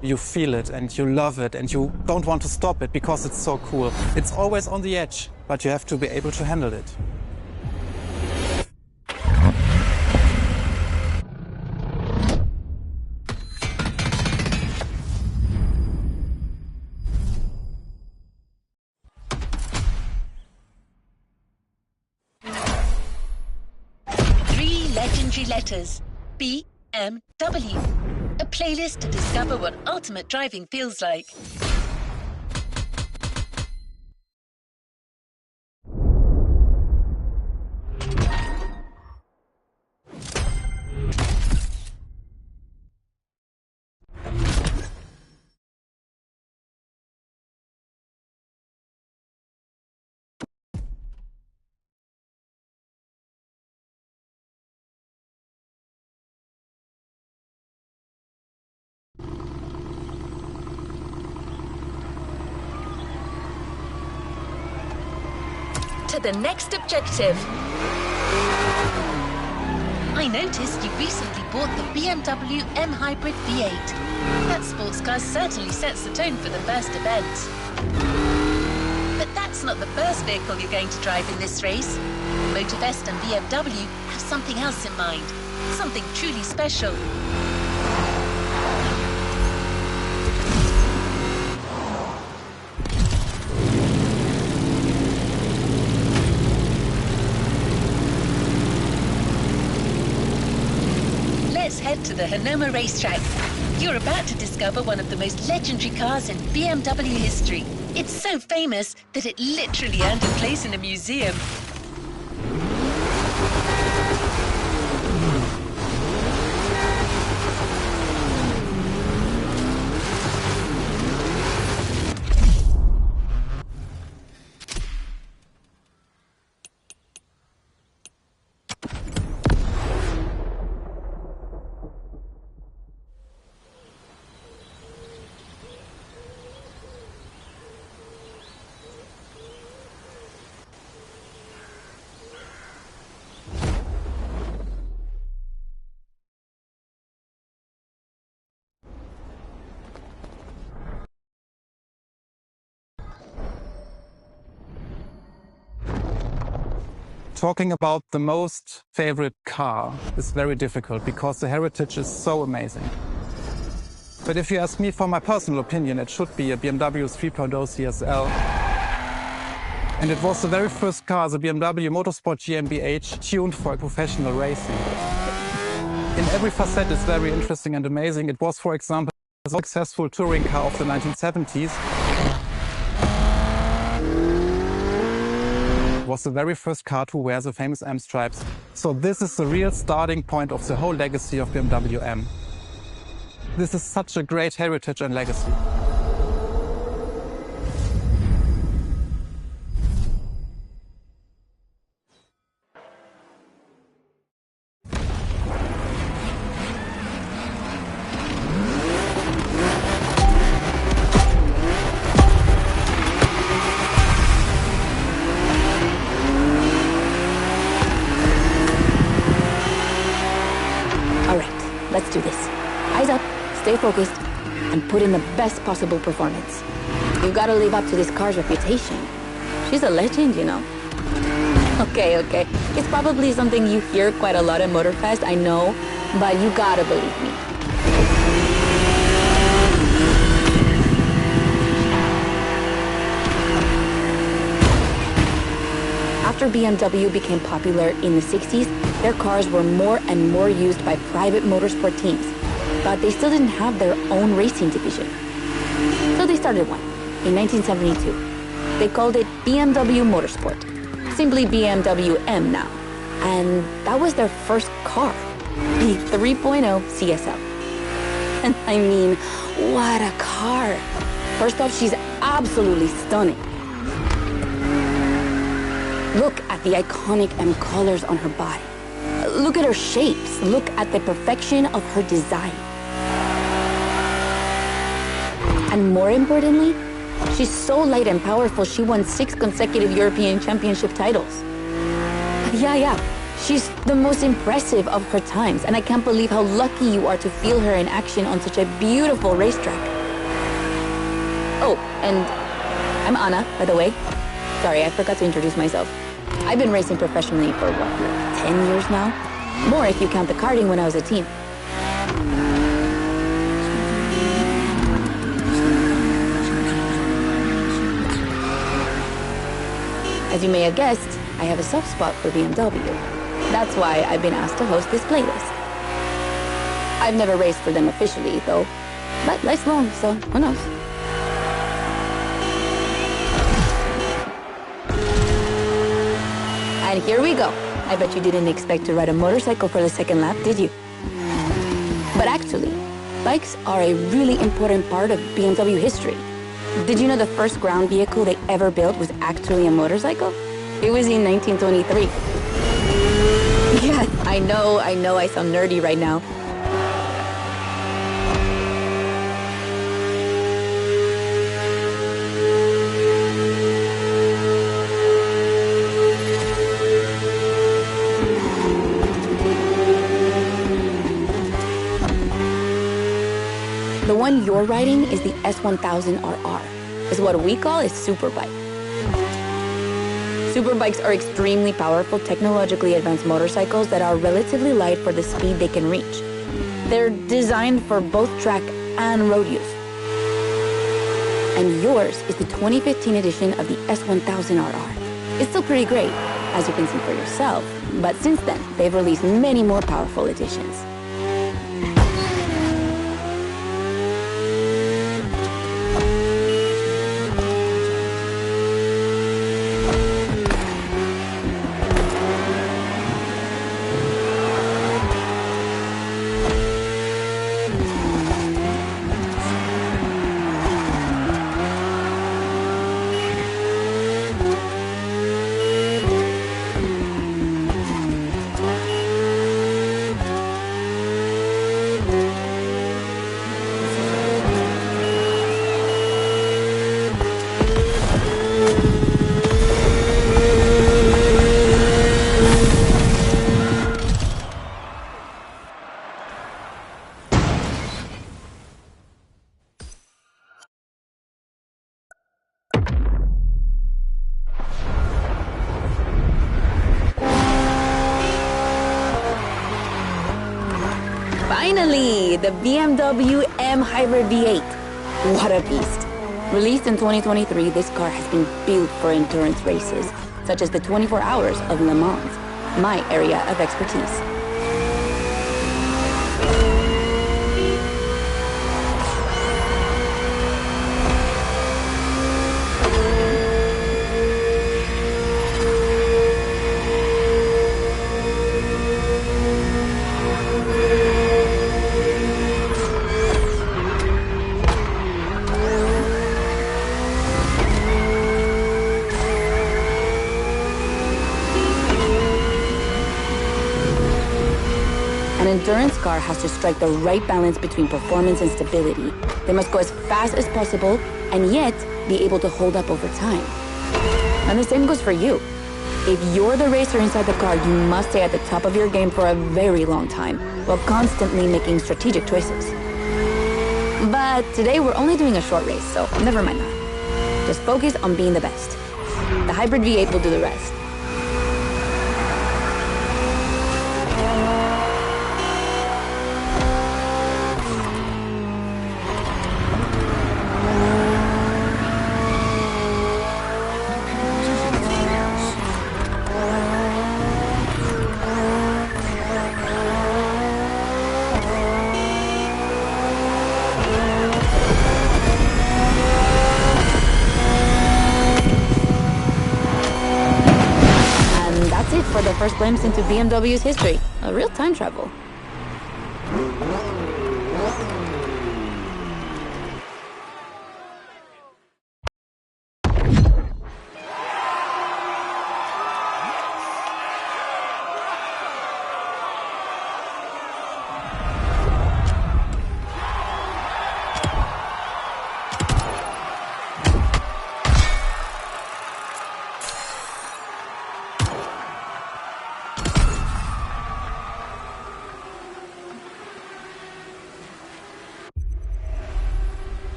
S4: You feel it and you love it and you don't want to stop it because it's so cool. It's always on the edge, but you have to be able to handle it.
S3: Three legendary letters. BMW. A playlist to discover what ultimate driving feels like. To the next objective. I noticed you recently bought the BMW M Hybrid V8. That sports car certainly sets the tone for the first event. But that's not the first vehicle you're going to drive in this race. MOTORFEST and BMW have something else in mind. Something truly special. Let's head to the Hanoma racetrack. You're about to discover one of the most legendary cars in BMW history. It's so famous that it literally earned a place in a museum.
S4: Talking about the most favorite car is very difficult because the heritage is so amazing. But if you ask me for my personal opinion, it should be a BMW 3.0 CSL. And it was the very first car, the BMW Motorsport GmbH, tuned for professional racing. In every facet it's very interesting and amazing. It was, for example, a successful touring car of the 1970s. Was the very first car to wear the famous M stripes. So this is the real starting point of the whole legacy of BMW M. This is such a great heritage and legacy.
S5: Let's do this. Eyes up, stay focused, and put in the best possible performance. You've got to live up to this car's reputation. She's a legend, you know. Okay. It's probably something you hear quite a lot at MOTORFEST, I know, but you gotta believe me. After BMW became popular in the 60s, their cars were more and more used by private motorsport teams, but they still didn't have their own racing division. So they started one in 1972. They called it BMW Motorsport, simply BMW M now. And that was their first car, the 3.0 CSL. And I mean, what a car! First off, she's absolutely stunning. Look at the iconic M colors on her body. Look at her shapes. Look at the perfection of her design. And more importantly, she's so light and powerful, she won 6 consecutive European Championship titles. Yeah, she's the most impressive of her times, and I can't believe how lucky you are to feel her in action on such a beautiful racetrack. Oh, and I'm Anna, by the way. Sorry, I forgot to introduce myself. I've been racing professionally for, what, 10 years now? More if you count the karting when I was a teen. As you may have guessed, I have a soft spot for BMW. That's why I've been asked to host this playlist. I've never raced for them officially, though, but life's long, so who knows? And here we go. I bet you didn't expect to ride a motorcycle for the second lap, did you? But actually, bikes are a really important part of BMW history. Did you know the first ground vehicle they ever built was actually a motorcycle? It was in 1923. Yeah, I know I sound nerdy right now. The one you're riding is the S1000RR. It's what we call a superbike. Superbikes are extremely powerful, technologically advanced motorcycles that are relatively light for the speed they can reach. They're designed for both track and road use. And yours is the 2015 edition of the S1000RR. It's still pretty great, as you can see for yourself, but since then, they've released many more powerful editions. the BMW M Hybrid V8. What a beast. Released in 2023, this car has been built for endurance races, such as the 24 Hours of Le Mans, my area of expertise. An endurance car has to strike the right balance between performance and stability. They must go as fast as possible and yet be able to hold up over time. And the same goes for you. If you're the racer inside the car, you must stay at the top of your game for a very long time, while constantly making strategic choices. But today we're only doing a short race, so never mind that. Just focus on being the best. The Hybrid V8 will do the rest. For the first glimpse into BMW's history, a real time travel.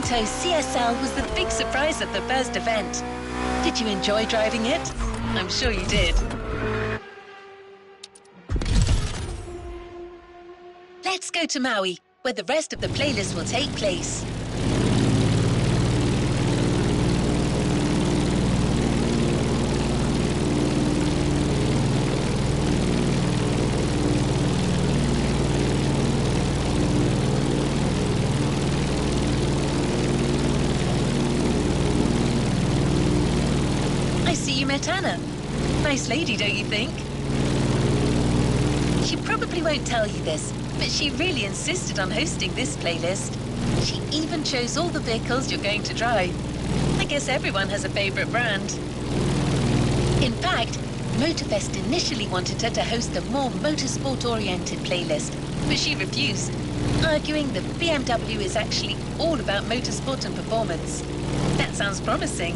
S3: CSL was the big surprise at the first event. Did you enjoy driving it? I'm sure you did. Let's go to Maui, where the rest of the playlist will take place. Anna. Nice lady, don't you think? She probably won't tell you this, but she really insisted on hosting this playlist. She even chose all the vehicles you're going to drive. I guess everyone has a favorite brand. In fact, MOTORFEST initially wanted her to host a more motorsport-oriented playlist, but she refused, arguing that BMW is actually all about motorsport and performance. That sounds promising.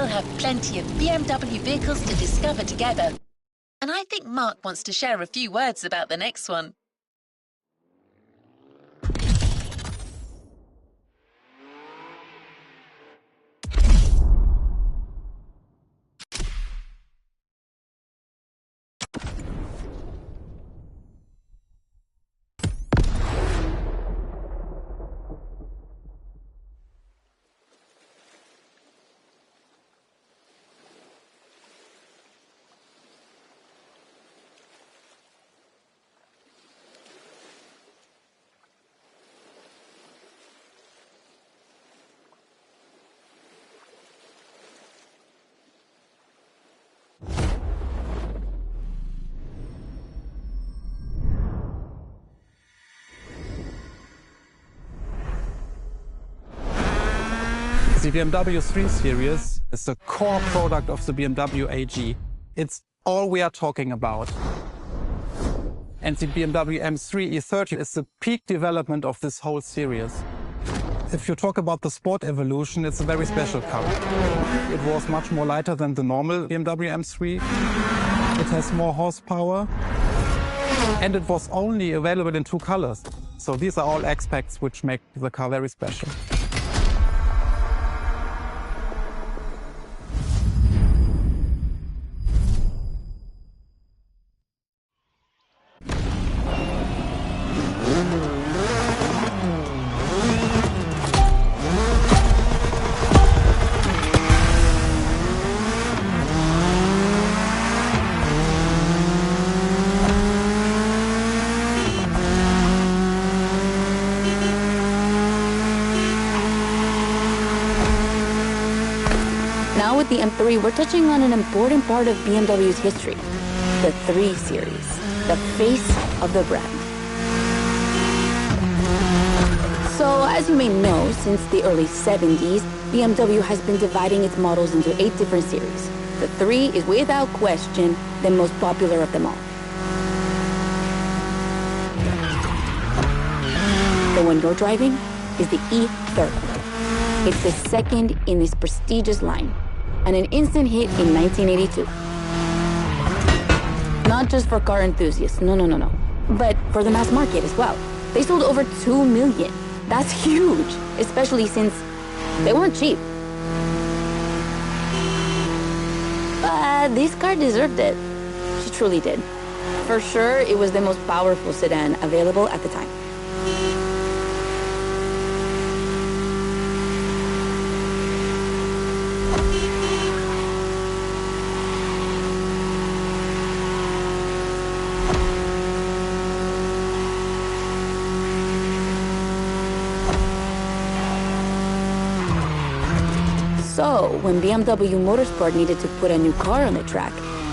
S3: Have plenty of BMW vehicles to discover together. And I think Mark wants to share a few words about the next one.
S4: The BMW 3 Series is the core product of the BMW AG. It's all we are talking about. And the BMW M3 E30 is the peak development of this whole series. If you talk about the sport evolution, it's a very special car. It was much more lighter than the normal BMW M3. It has more horsepower. And it was only available in 2 colors. So these are all aspects which make the car very special.
S5: Now with the M3, we're touching on an important part of BMW's history, the 3 Series, the face of the brand. So, as you may know, since the early 70s, BMW has been dividing its models into 8 different series. The 3 is without question the most popular of them all. The one you're driving is the E30. It's the second in this prestigious line, and an instant hit in 1982. Not just for car enthusiasts, no, but for the mass market as well. They sold over 2 million. That's huge, especially since they weren't cheap. But this car deserved it. She truly did. For sure, it was the most powerful sedan available at the time. So, when BMW Motorsport needed to put a new car on the track,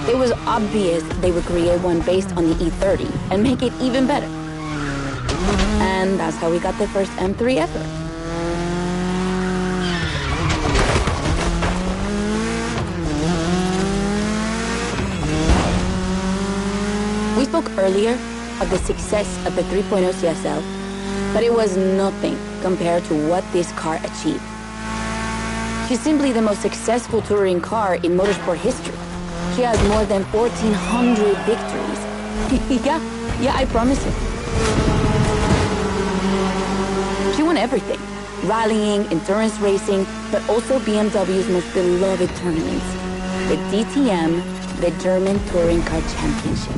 S5: it was obvious they would create one based on the E30 and make it even better. And that's how we got the first M3 ever. We spoke earlier of the success of the 3.0 CSL, but it was nothing compared to what this car achieved. She's simply the most successful touring car in motorsport history. She has more than 1,400 victories. yeah, I promise you. She won everything. Rallying, endurance racing, but also BMW's most beloved tournaments. The DTM, the German Touring Car Championship.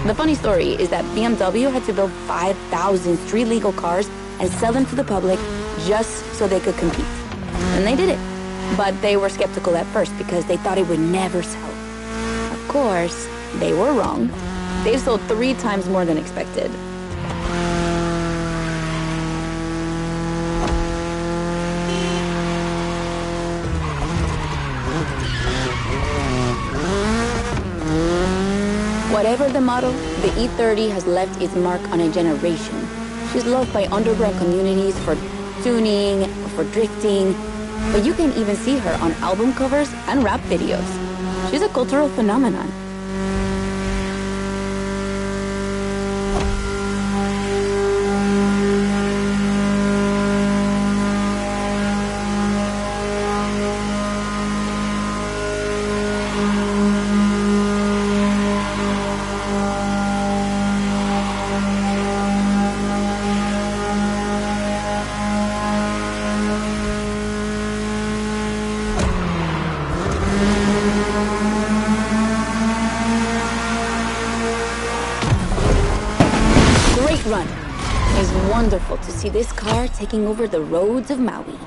S5: The funny story is that BMW had to build 5,000 street-legal cars and sell them to the public just so they could compete. And they did it. But they were skeptical at first because they thought it would never sell. Of course, they were wrong. They've sold 3 times more than expected. Whatever the model, the E30 has left its mark on a generation. She's loved by underground communities for tuning, for drifting, but you can even see her on album covers and rap videos. She's a cultural phenomenon. Run. It's wonderful to see this car taking over the roads of Maui.